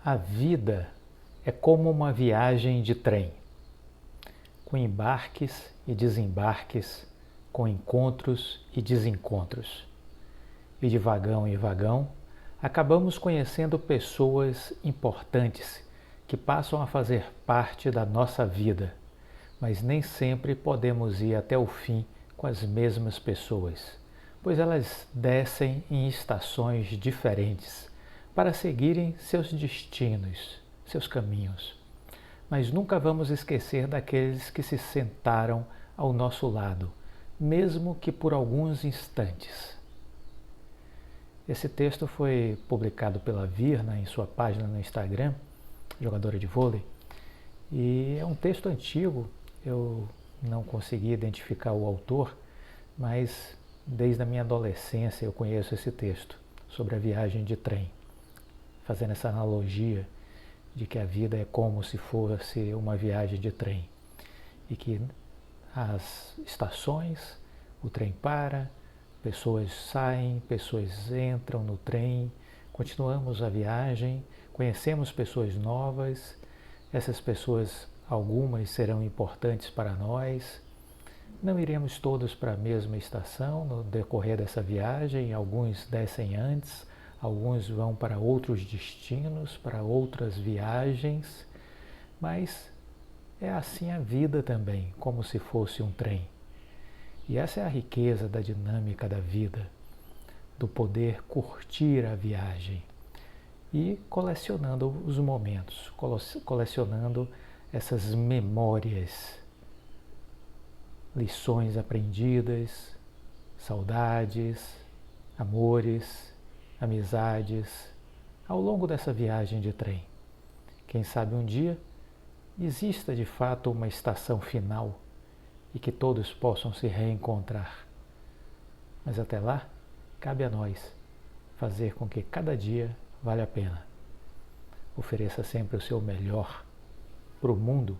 A vida é como uma viagem de trem, com embarques e desembarques, com encontros e desencontros. E de vagão em vagão, acabamos conhecendo pessoas importantes que passam a fazer parte da nossa vida, mas nem sempre podemos ir até o fim com as mesmas pessoas, pois elas descem em estações diferentes para seguirem seus destinos, seus caminhos. Mas nunca vamos esquecer daqueles que se sentaram ao nosso lado, mesmo que por alguns instantes. Esse texto foi publicado pela Virna em sua página no Instagram, jogadora de vôlei, e é um texto antigo, eu não consegui identificar o autor, mas desde a minha adolescência eu conheço esse texto sobre a viagem de trem, fazendo essa analogia de que a vida é como se fosse uma viagem de trem e que as estações, o trem para, pessoas saem, pessoas entram no trem, continuamos a viagem, conhecemos pessoas novas, essas pessoas, algumas serão importantes para nós. Não iremos todos para a mesma estação no decorrer dessa viagem, alguns descem antes, alguns vão para outros destinos, para outras viagens, mas é assim a vida também, como se fosse um trem. E essa é a riqueza da dinâmica da vida, do poder curtir a viagem e colecionando os momentos, colecionando essas memórias, lições aprendidas, saudades, amores, amizades, ao longo dessa viagem de trem. Quem sabe um dia exista de fato uma estação final e que todos possam se reencontrar. Mas até lá, cabe a nós fazer com que cada dia valha a pena. Ofereça sempre o seu melhor para o mundo.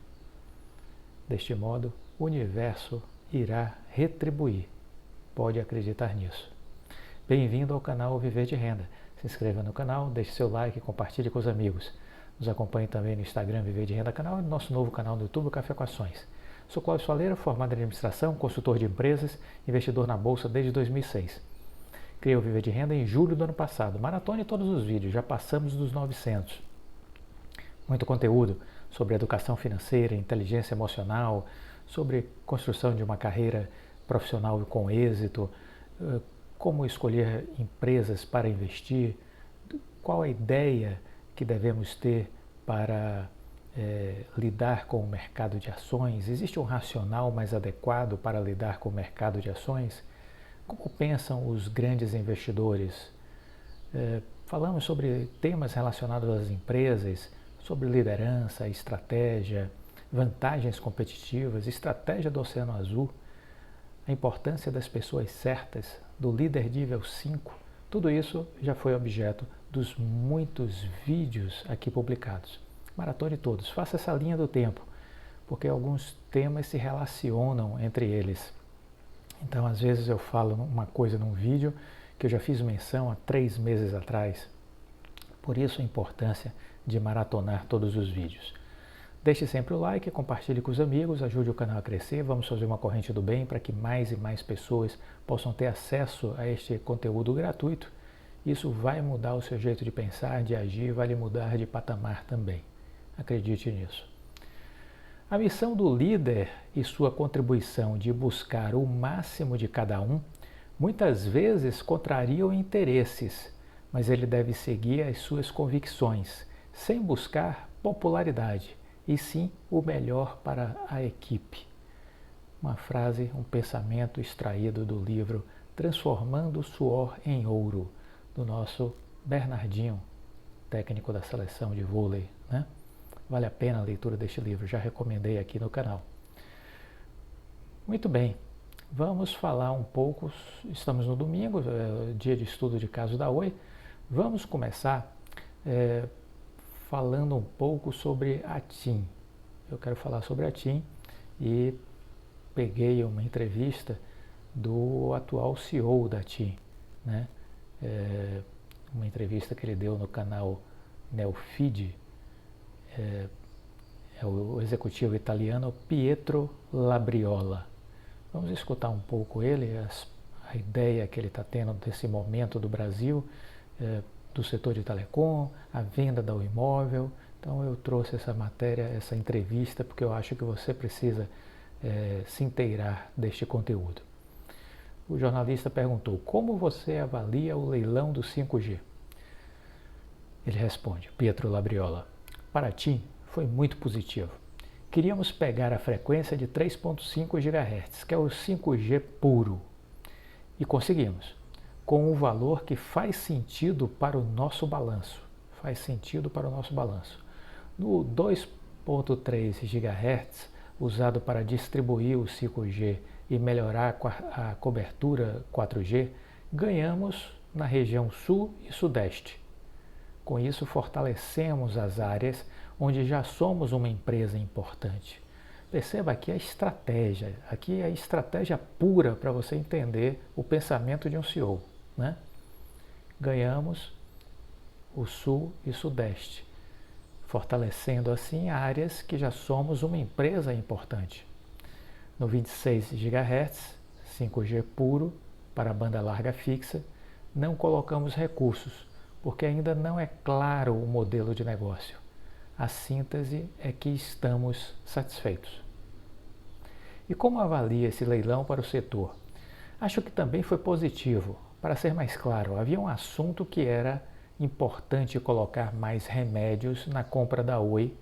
Deste modo, o universo irá retribuir. Pode acreditar nisso. Bem-vindo ao canal Viver de Renda. Se inscreva no canal, deixe seu like e compartilhe com os amigos. Nos acompanhe também no Instagram Viver de Renda Canal e no nosso novo canal no YouTube Café com Ações. Sou Cláudio Faleira, formado em administração, consultor de empresas, investidor na Bolsa desde 2006. Criei o Viver de Renda em julho do ano passado. Maratone todos os vídeos, já passamos dos 900. Muito conteúdo sobre educação financeira, inteligência emocional, sobre construção de uma carreira profissional com êxito, como escolher empresas para investir, qual a ideia que devemos ter para lidar com o mercado de ações. Existe um racional mais adequado para lidar com o mercado de ações? Como pensam os grandes investidores? Falamos sobre temas relacionados às empresas, sobre liderança, estratégia, vantagens competitivas, estratégia do Oceano Azul, a importância das pessoas certas, do líder nível 5, tudo isso já foi objeto dos muitos vídeos aqui publicados. Maratone todos, faça essa linha do tempo, porque alguns temas se relacionam entre eles. Então, às vezes eu falo uma coisa num vídeo que eu já fiz menção há 3 meses atrás. Por isso a importância de maratonar todos os vídeos. Deixe sempre o like, compartilhe com os amigos, ajude o canal a crescer, vamos fazer uma corrente do bem para que mais e mais pessoas possam ter acesso a este conteúdo gratuito. Isso vai mudar o seu jeito de pensar, de agir, vai lhe mudar de patamar também. Acredite nisso. A missão do líder e sua contribuição de buscar o máximo de cada um, muitas vezes contrariam interesses, mas ele deve seguir as suas convicções, sem buscar popularidade, e sim o melhor para a equipe. Uma frase, um pensamento extraído do livro Transformando o Suor em Ouro, do nosso Bernardinho, técnico da seleção de vôlei, né? Vale a pena a leitura deste livro, já recomendei aqui no canal. Muito bem, vamos falar um pouco, estamos no domingo, dia de estudo de caso da Oi. Vamos começar falando um pouco sobre a TIM. Eu quero falar sobre a TIM e peguei uma entrevista do atual CEO da TIM, né? Uma entrevista que ele deu no canal Neofid, é o executivo italiano Pietro Labriola. Vamos escutar um pouco ele, a ideia que ele está tendo desse momento do Brasil, do setor de telecom, a venda do imóvel. Então eu trouxe essa matéria, essa entrevista, porque eu acho que você precisa se inteirar deste conteúdo. O jornalista perguntou: como você avalia o leilão do 5G? Ele responde, Pietro Labriola: para ti foi muito positivo. Queríamos pegar a frequência de 3.5 GHz, que é o 5G puro, e conseguimos, com um valor que faz sentido para o nosso balanço. Faz sentido para o nosso balanço. No 2.3 GHz, usado para distribuir o 5G e melhorar a cobertura 4G, ganhamos na região sul e sudeste. Com isso, fortalecemos as áreas onde já somos uma empresa importante. Perceba aqui a estratégia, aqui é a estratégia pura para você entender o pensamento de um CEO, né? Ganhamos o sul e sudeste, fortalecendo assim áreas que já somos uma empresa importante. No 26 GHz, 5G puro para a banda larga fixa, não colocamos recursos, porque ainda não é claro o modelo de negócio. A síntese é que estamos satisfeitos. E como avalia esse leilão para o setor? Acho que também foi positivo. Para ser mais claro, havia um assunto que era importante colocar mais remédios na compra da Oi,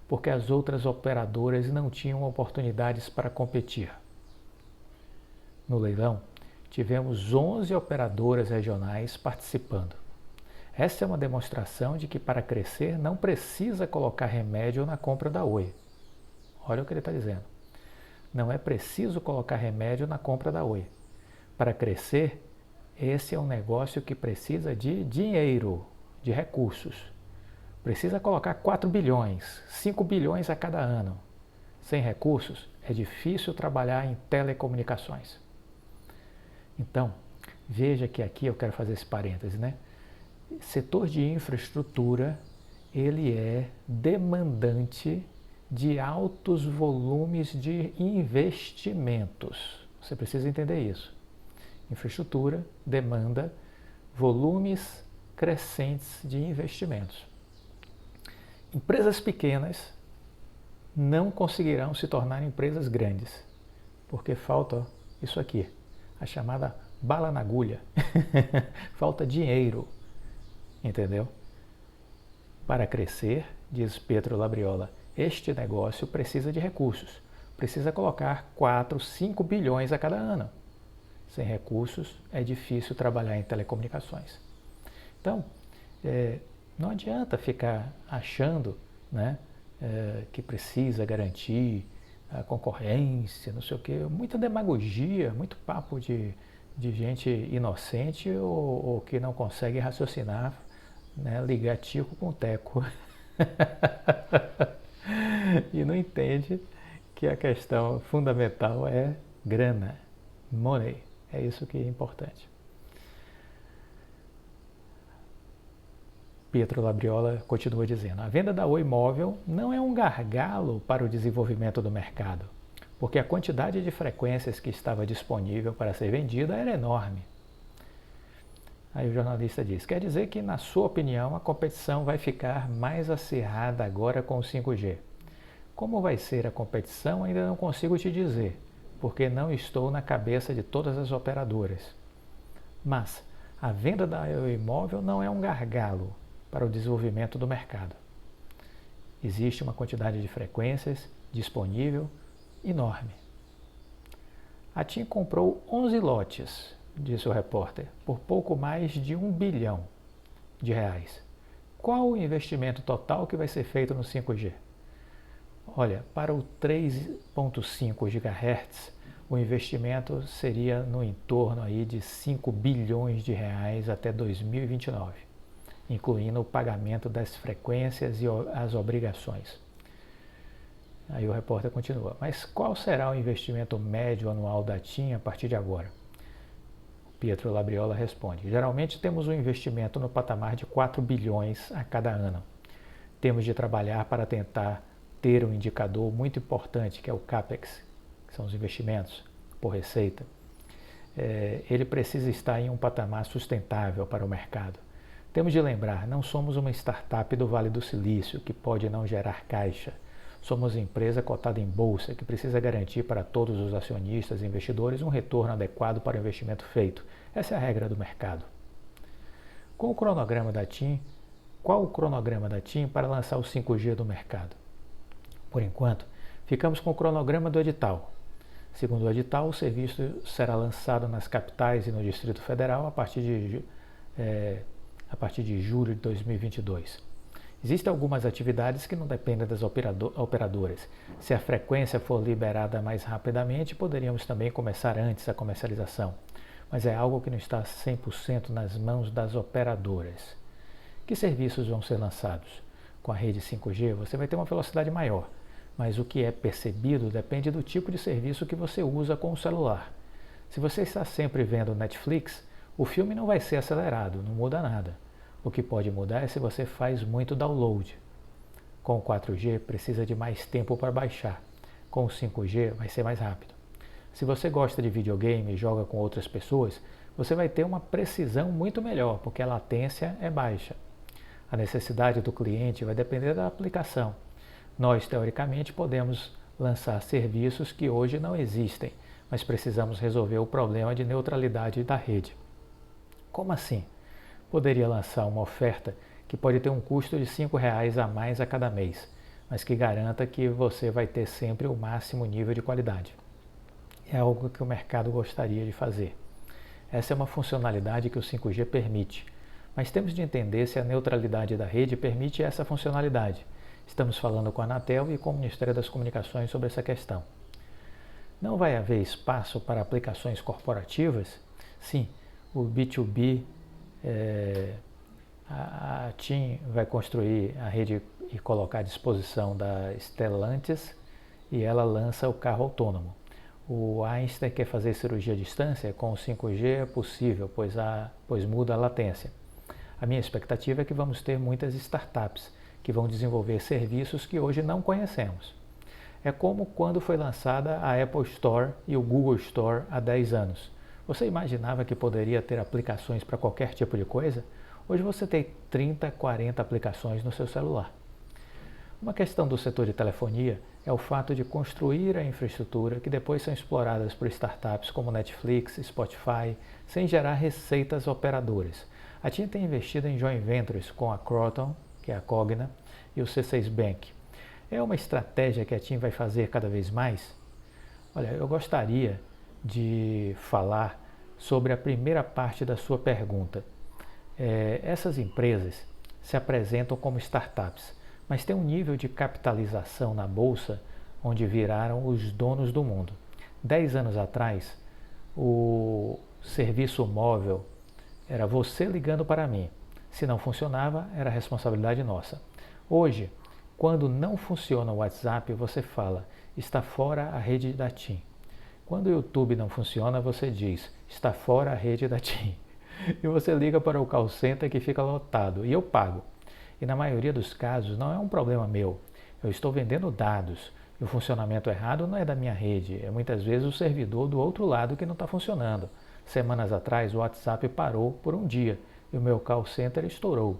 porque as outras operadoras não tinham oportunidades para competir. No leilão, tivemos 11 operadoras regionais participando. Essa é uma demonstração de que para crescer não precisa colocar remédio na compra da Oi. Olha o que ele está dizendo. Não é preciso colocar remédio na compra da Oi. Para crescer, esse é um negócio que precisa de dinheiro, de recursos. Precisa colocar 4 bilhões, 5 bilhões a cada ano. Sem recursos, é difícil trabalhar em telecomunicações. Então, veja que aqui eu quero fazer esse parêntese, né? Setor de infraestrutura, ele é demandante de altos volumes de investimentos. Você precisa entender isso. Infraestrutura demanda volumes crescentes de investimentos. Empresas pequenas não conseguirão se tornar empresas grandes, porque falta isso aqui, a chamada bala na agulha. Falta dinheiro, entendeu? Para crescer, diz Pietro Labriola, este negócio precisa de recursos. Precisa colocar 4, 5 bilhões a cada ano. Sem recursos, é difícil trabalhar em telecomunicações. Então, não adianta ficar achando, né, que precisa garantir a concorrência, não sei o quê. Muita demagogia, muito papo de gente inocente ou que não consegue raciocinar, né, ligar tico com teco. E não entende que a questão fundamental é grana, money. É isso que é importante. Pietro Labriola continua dizendo: a venda da Oi Móvel não é um gargalo para o desenvolvimento do mercado, porque a quantidade de frequências que estava disponível para ser vendida era enorme. Aí o jornalista diz: quer dizer que, na sua opinião, a competição vai ficar mais acirrada agora com o 5G? Como vai ser a competição, ainda não consigo te dizer, porque não estou na cabeça de todas as operadoras. Mas a venda da Oi Móvel não é um gargalo para o desenvolvimento do mercado. Existe uma quantidade de frequências disponível enorme. A TIM comprou 11 lotes, disse o repórter, por pouco mais de R$ 1 bilhão. Qual o investimento total que vai ser feito no 5G? Olha, para o 3.5 GHz, o investimento seria no entorno aí de 5 bilhões de reais até 2029, incluindo o pagamento das frequências e as obrigações. Aí o repórter continua: mas qual será o investimento médio anual da TIM a partir de agora? Pietro Labriola responde: geralmente temos um investimento no patamar de 4 bilhões a cada ano. temos de trabalhar para tentar ter um indicador muito importante, que é o CAPEX, que são os investimentos por receita. Ele precisa estar em um patamar sustentável para o mercado. Temos de lembrar, não somos uma startup do Vale do Silício, que pode não gerar caixa. Somos empresa cotada em bolsa, que precisa garantir para todos os acionistas e investidores um retorno adequado para o investimento feito. Essa é a regra do mercado. Com o cronograma da TIM, qual o cronograma da TIM para lançar o 5G do mercado? Por enquanto, ficamos com o cronograma do edital. Segundo o edital, o serviço será lançado nas capitais e no Distrito Federal a partir de julho de 2022. Existem algumas atividades que não dependem das operadoras. Se a frequência for liberada mais rapidamente, poderíamos também começar antes a comercialização. Mas é algo que não está 100% nas mãos das operadoras. Que serviços vão ser lançados? Com a rede 5G, você vai ter uma velocidade maior, mas o que é percebido depende do tipo de serviço que você usa com o celular. Se você está sempre vendo Netflix, o filme não vai ser acelerado, não muda nada. O que pode mudar é se você faz muito download. Com o 4G, precisa de mais tempo para baixar. Com o 5G, vai ser mais rápido. Se você gosta de videogame e joga com outras pessoas, você vai ter uma precisão muito melhor, porque a latência é baixa. A necessidade do cliente vai depender da aplicação. Nós, teoricamente, podemos lançar serviços que hoje não existem, mas precisamos resolver o problema de neutralidade da rede. Como assim? Poderia lançar uma oferta que pode ter um custo de R$ 5,00 a mais a cada mês, mas que garanta que você vai ter sempre o máximo nível de qualidade. É algo que o mercado gostaria de fazer. Essa é uma funcionalidade que o 5G permite, mas temos de entender se a neutralidade da rede permite essa funcionalidade. Estamos falando com a Anatel e com o Ministério das Comunicações sobre essa questão. Não vai haver espaço para aplicações corporativas? Sim, o B2B, a TIM vai construir a rede e colocar à disposição da Stellantis e ela lança o carro autônomo. O Einstein quer fazer cirurgia à distância, com o 5G é possível, pois muda a latência. A minha expectativa é que vamos ter muitas startups que vão desenvolver serviços que hoje não conhecemos. É como quando foi lançada a Apple Store e o Google Store há 10 anos. Você imaginava que poderia ter aplicações para qualquer tipo de coisa? Hoje você tem 30, 40 aplicações no seu celular. Uma questão do setor de telefonia é o fato de construir a infraestrutura que depois são exploradas por startups como Netflix, Spotify, sem gerar receitas operadoras. A TIM tem investido em joint ventures com a Croton, que é a Cogna, e o C6 Bank. É uma estratégia que a TIM vai fazer cada vez mais? Olha, eu gostaria de falar sobre a primeira parte da sua pergunta. Essas empresas se apresentam como startups, mas têm um nível de capitalização na bolsa onde viraram os donos do mundo. 10 anos atrás, o serviço móvel era você ligando para mim. Se não funcionava, era responsabilidade nossa. Hoje, quando não funciona o WhatsApp, você fala, está fora a rede da TIM. Quando o YouTube não funciona, você diz, está fora a rede da TIM. E você liga para o call center que fica lotado, e eu pago. E na maioria dos casos não é um problema meu. Eu estou vendendo dados, e o funcionamento errado não é da minha rede, é muitas vezes o servidor do outro lado que não está funcionando. Semanas atrás o WhatsApp parou por um dia e o meu call center estourou.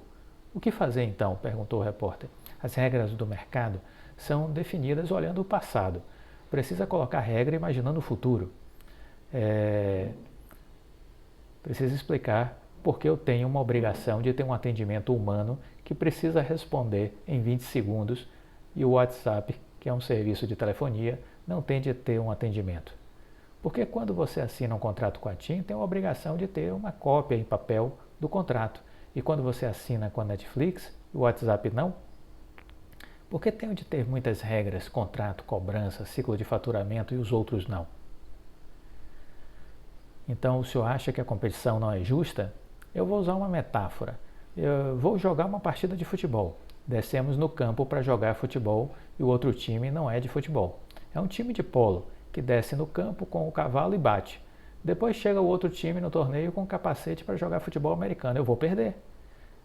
O que fazer então? Perguntou o repórter. As regras do mercado são definidas olhando o passado. Precisa colocar regra imaginando o futuro. Precisa explicar porque eu tenho uma obrigação de ter um atendimento humano que precisa responder em 20 segundos e o WhatsApp, que é um serviço de telefonia, não tem de ter um atendimento. Porque quando você assina um contrato com a TIM, tem a obrigação de ter uma cópia em papel do contrato. E quando você assina com a Netflix, o WhatsApp não? Porque tem de ter muitas regras, contrato, cobrança, ciclo de faturamento e os outros não. Então, o senhor acha que a competição não é justa? Eu vou usar uma metáfora. Eu vou jogar uma partida de futebol. Descemos no campo para jogar futebol e o outro time não é de futebol. É um time de polo, que desce no campo com o cavalo e bate. Depois chega o outro time no torneio com capacete para jogar futebol americano. Eu vou perder.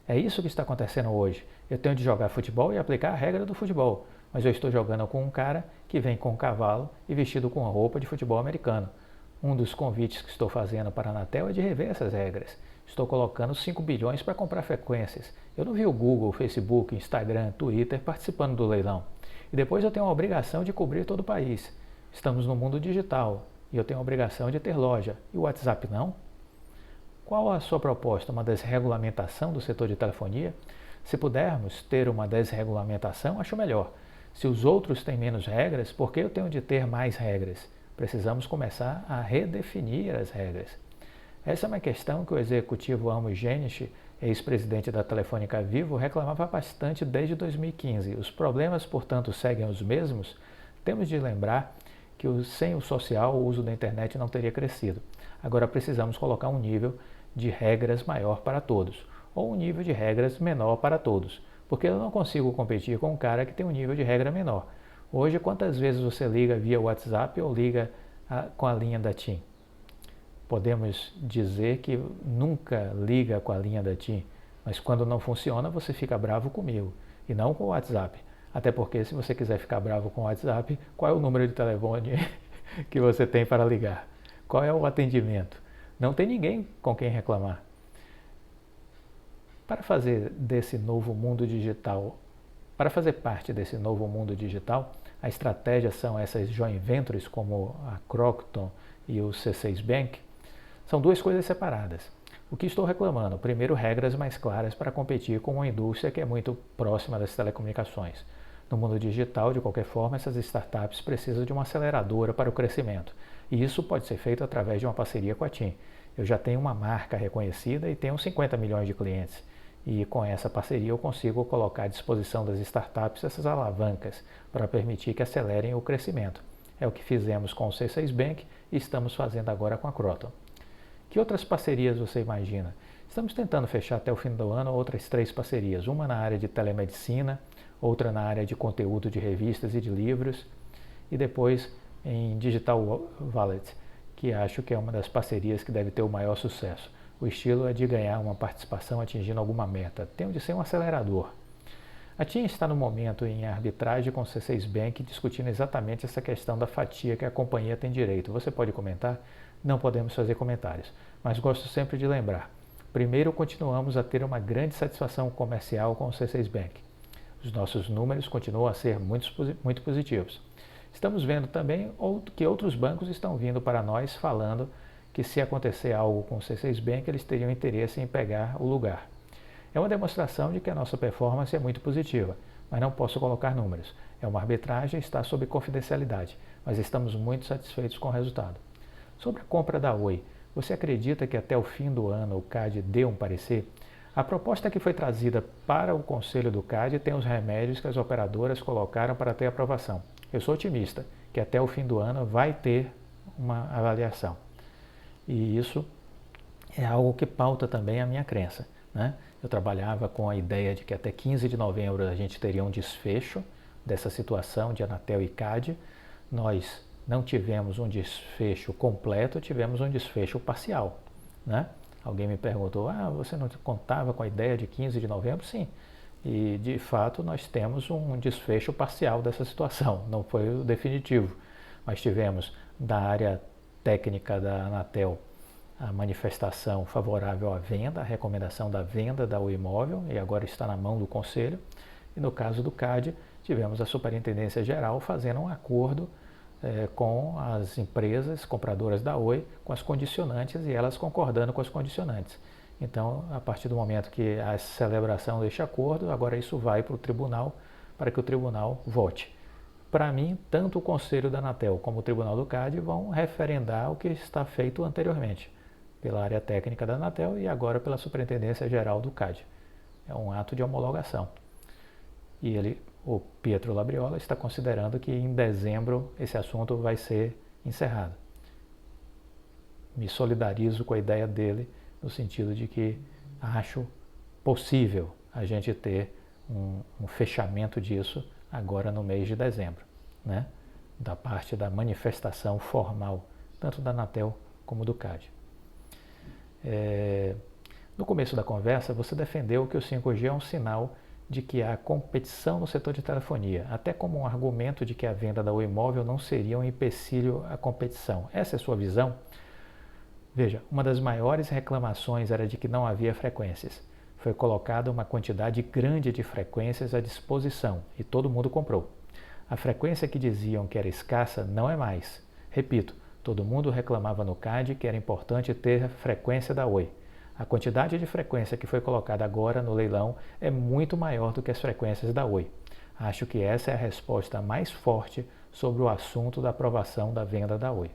É isso que está acontecendo hoje. Eu tenho de jogar futebol e aplicar a regra do futebol, mas eu estou jogando com um cara que vem com um cavalo e vestido com uma roupa de futebol americano. Um dos convites que estou fazendo para a Anatel é de rever essas regras. Estou colocando 5 bilhões para comprar frequências. Eu não vi o Google, Facebook, Instagram, Twitter participando do leilão. E depois eu tenho a obrigação de cobrir todo o país. Estamos no mundo digital e eu tenho a obrigação de ter loja. E o WhatsApp não? Qual a sua proposta? Uma desregulamentação do setor de telefonia? Se pudermos ter uma desregulamentação, acho melhor. Se os outros têm menos regras, por que eu tenho de ter mais regras? Precisamos começar a redefinir as regras. Essa é uma questão que o executivo Amos Genish, ex-presidente da Telefônica Vivo, reclamava bastante desde 2015. Os problemas, portanto, seguem os mesmos? Temos de lembrar que sem o social o uso da internet não teria crescido. Agora precisamos colocar um nível de regras maior para todos, ou um nível de regras menor para todos, porque eu não consigo competir com um cara que tem um nível de regra menor. Hoje, quantas vezes você liga via WhatsApp ou liga com a linha da TIM? Podemos dizer que nunca liga com a linha da TIM, mas quando não funciona você fica bravo comigo e não com o WhatsApp. Até porque se você quiser ficar bravo com o WhatsApp, qual é o número de telefone que você tem para ligar? Qual é o atendimento? Não tem ninguém com quem reclamar. Para fazer desse novo mundo digital, para fazer parte desse novo mundo digital, a estratégia são essas joint ventures como a Crockton e o C6 Bank. São duas coisas separadas. O que estou reclamando? Primeiro, regras mais claras para competir com uma indústria que é muito próxima das telecomunicações. No mundo digital, de qualquer forma, essas startups precisam de uma aceleradora para o crescimento. E isso pode ser feito através de uma parceria com a TIM. Eu já tenho uma marca reconhecida e tenho 50 milhões de clientes. E com essa parceria eu consigo colocar à disposição das startups essas alavancas para permitir que acelerem o crescimento. É o que fizemos com o C6 Bank e estamos fazendo agora com a Croton. Que outras parcerias você imagina? Estamos tentando fechar até o fim do ano outras 3 parcerias, uma na área de telemedicina, outra na área de conteúdo de revistas e de livros, e depois em Digital Wallet, que acho que é uma das parcerias que deve ter o maior sucesso. O estilo é de ganhar uma participação atingindo alguma meta, tem de ser um acelerador. A TIM está no momento em arbitragem com o C6 Bank discutindo exatamente essa questão da fatia que a companhia tem direito. Você pode comentar? Não podemos fazer comentários, mas gosto sempre de lembrar. Primeiro, continuamos a ter uma grande satisfação comercial com o C6 Bank. Os nossos números continuam a ser muito positivos. Estamos vendo também que outros bancos estão vindo para nós falando que se acontecer algo com o C6 Bank, eles teriam interesse em pegar o lugar. É uma demonstração de que a nossa performance é muito positiva, mas não posso colocar números. É uma arbitragem e está sob confidencialidade, mas estamos muito satisfeitos com o resultado. Sobre a compra da Oi, você acredita que até o fim do ano o CAD dê um parecer? A proposta que foi trazida para o conselho do CAD tem os remédios que as operadoras colocaram para ter aprovação. Eu sou otimista que até o fim do ano vai ter uma avaliação. E isso é algo que pauta também a minha crença, né? Eu trabalhava com a ideia de que até 15 de novembro a gente teria um desfecho dessa situação de Anatel e CAD. Nós não tivemos um desfecho completo, tivemos um desfecho parcial, né? Alguém me perguntou, você não contava com a ideia de 15 de novembro? Sim, e de fato nós temos um desfecho parcial dessa situação, não foi o definitivo, mas tivemos da área técnica da Anatel a manifestação favorável à venda, a recomendação da venda da Oi Imóvel, e agora está na mão do Conselho. E no caso do CAD, tivemos a Superintendência Geral fazendo um acordo com as empresas compradoras da Oi, com as condicionantes, e elas concordando com as condicionantes. Então, a partir do momento que a celebração deste acordo, agora isso vai para o tribunal, para que o tribunal vote. Para mim, tanto o Conselho da Anatel como o Tribunal do CAD vão referendar o que está feito anteriormente, pela área técnica da Anatel e agora pela Superintendência Geral do CAD. É um ato de homologação. E o Pietro Labriola, está considerando que em dezembro esse assunto vai ser encerrado. Me solidarizo com a ideia dele, no sentido de que acho possível a gente ter um fechamento disso agora no mês de dezembro, né? Da parte da manifestação formal, tanto da Anatel como do CAD. No começo da conversa, você defendeu que o 5G é um sinal de que há competição no setor de telefonia, até como um argumento de que a venda da Oi Móvel não seria um empecilho à competição. Essa é a sua visão? Veja, uma das maiores reclamações era de que não havia frequências. Foi colocada uma quantidade grande de frequências à disposição e todo mundo comprou. A frequência que diziam que era escassa não é mais. Repito, todo mundo reclamava no CAD que era importante ter a frequência da Oi. A quantidade de frequência que foi colocada agora no leilão é muito maior do que as frequências da Oi. Acho que essa é a resposta mais forte sobre o assunto da aprovação da venda da Oi.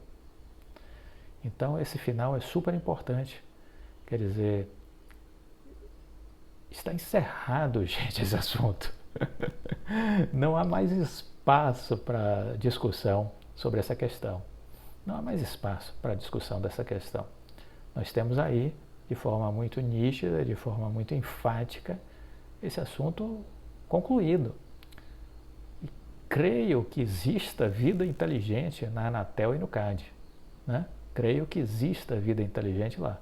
Então esse final é super importante. Quer dizer, está encerrado, gente, esse assunto. Não há mais espaço para discussão sobre essa questão. Não há mais espaço para discussão dessa questão. Nós temos aí, de forma muito nítida, de forma muito enfática, esse assunto concluído. E creio que exista vida inteligente na Anatel e no CAD, né? Creio que exista vida inteligente lá.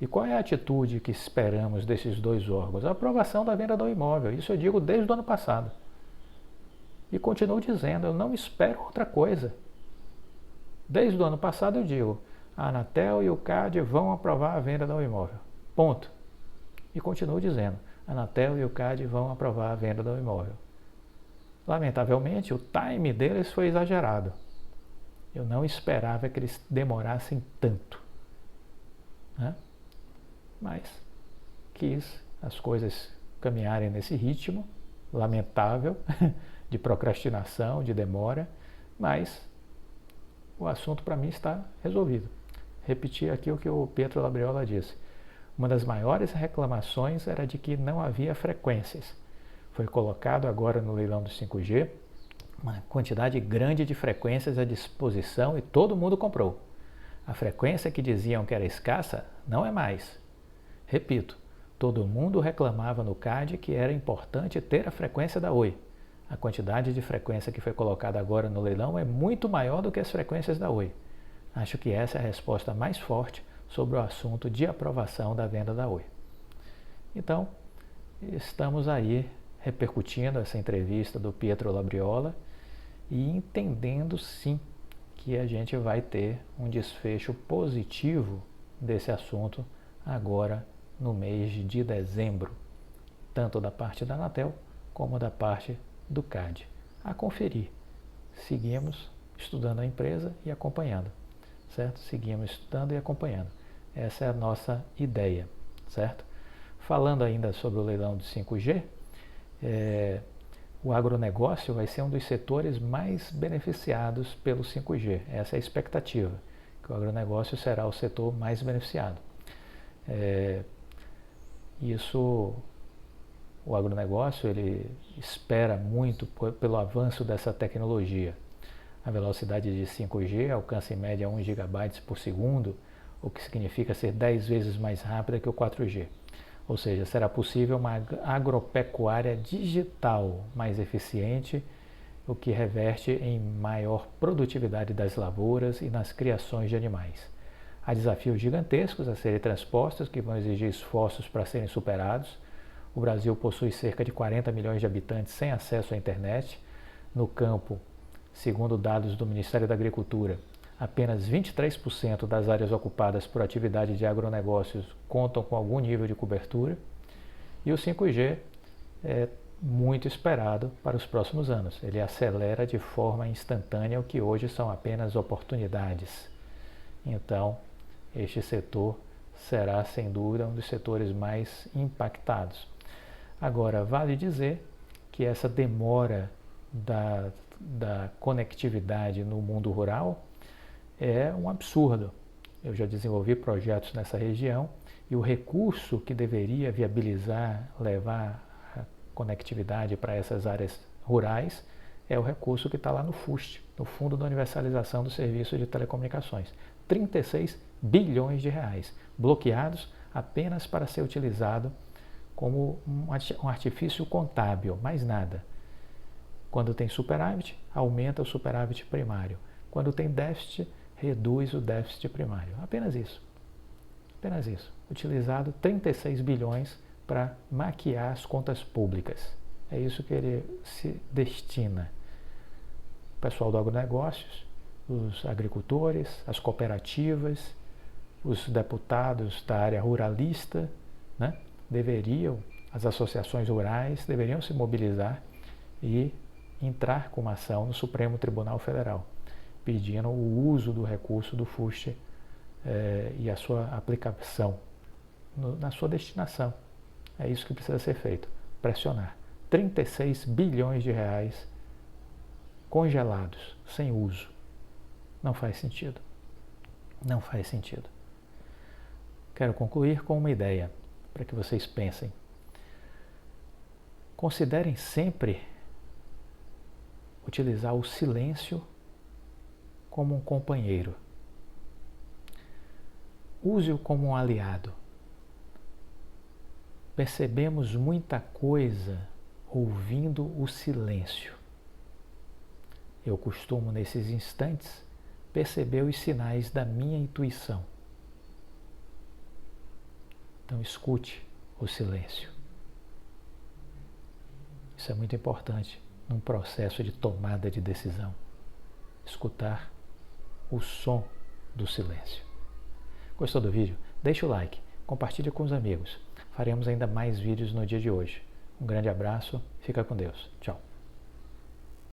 E qual é a atitude que esperamos desses dois órgãos? A aprovação da venda do imóvel. Isso eu digo desde o ano passado. E continuo dizendo, eu não espero outra coisa. Desde o ano passado eu digo, a Anatel e o CAD vão aprovar a venda do imóvel. Ponto. E continuo dizendo, a Anatel e o CAD vão aprovar a venda do imóvel. Lamentavelmente, o time deles foi exagerado. Eu não esperava que eles demorassem tanto, né? Mas quis as coisas caminharem nesse ritmo lamentável de procrastinação, de demora, mas o assunto para mim está resolvido. Repetir aqui o que o Pietro Labriola disse. Uma das maiores reclamações era de que não havia frequências. Foi colocado agora no leilão do 5G uma quantidade grande de frequências à disposição e todo mundo comprou. A frequência que diziam que era escassa não é mais. Repito, todo mundo reclamava no CAD que era importante ter a frequência da Oi. A quantidade de frequência que foi colocada agora no leilão é muito maior do que as frequências da Oi. Acho que essa é a resposta mais forte sobre o assunto de aprovação da venda da Oi. Então, estamos aí repercutindo essa entrevista do Pietro Labriola e entendendo sim que a gente vai ter um desfecho positivo desse assunto agora no mês de dezembro, tanto da parte da Anatel como da parte do CAD. A conferir. Seguimos estudando a empresa e acompanhando, certo? Seguimos estudando e acompanhando. Essa é a nossa ideia, certo? Falando ainda sobre o leilão de 5G, o agronegócio vai ser um dos setores mais beneficiados pelo 5G. Essa é a expectativa, que o agronegócio será o setor mais beneficiado. O agronegócio ele espera muito pelo avanço dessa tecnologia. A velocidade de 5G alcança em média 1 GB por segundo, o que significa ser 10 vezes mais rápida que o 4G. Ou seja, será possível uma agropecuária digital mais eficiente, o que reverte em maior produtividade das lavouras e nas criações de animais. Há desafios gigantescos a serem transpostos que vão exigir esforços para serem superados. O Brasil possui cerca de 40 milhões de habitantes sem acesso à internet. No campo, segundo dados do Ministério da Agricultura, apenas 23% das áreas ocupadas por atividade de agronegócios contam com algum nível de cobertura. E o 5G é muito esperado para os próximos anos. Ele acelera de forma instantânea o que hoje são apenas oportunidades. Então, este setor será, sem dúvida, um dos setores mais impactados. Agora, vale dizer que essa demora da conectividade no mundo rural é um absurdo. Eu já desenvolvi projetos nessa região e o recurso que deveria viabilizar, levar a conectividade para essas áreas rurais é o recurso que está lá no FUST, no Fundo da Universalização do Serviço de Telecomunicações. 36 bilhões de reais, bloqueados apenas para ser utilizado como um artifício contábil, mais nada. Quando tem superávit, aumenta o superávit primário. Quando tem déficit, reduz o déficit primário. Apenas isso. Apenas isso. utilizado 36 bilhões para maquiar as contas públicas. É isso que ele se destina. O pessoal do agronegócios, os agricultores, as cooperativas, os deputados da área ruralista, né, as associações rurais deveriam se mobilizar e entrar com uma ação no Supremo Tribunal Federal, pedindo o uso do recurso do FUST e a sua aplicação na sua destinação. É isso que precisa ser feito, pressionar. 36 bilhões de reais congelados, sem uso. Não faz sentido. Não faz sentido. Quero concluir com uma ideia, para que vocês pensem. Considerem sempre utilizar o silêncio como um companheiro. Use-o como um aliado. Percebemos muita coisa ouvindo o silêncio. Eu costumo, nesses instantes, perceber os sinais da minha intuição. Então, escute o silêncio. Isso é muito importante num processo de tomada de decisão. Escutar o som do silêncio. Gostou do vídeo? Deixa o like, compartilhe com os amigos. Faremos ainda mais vídeos no dia de hoje. Um grande abraço, fica com Deus. Tchau.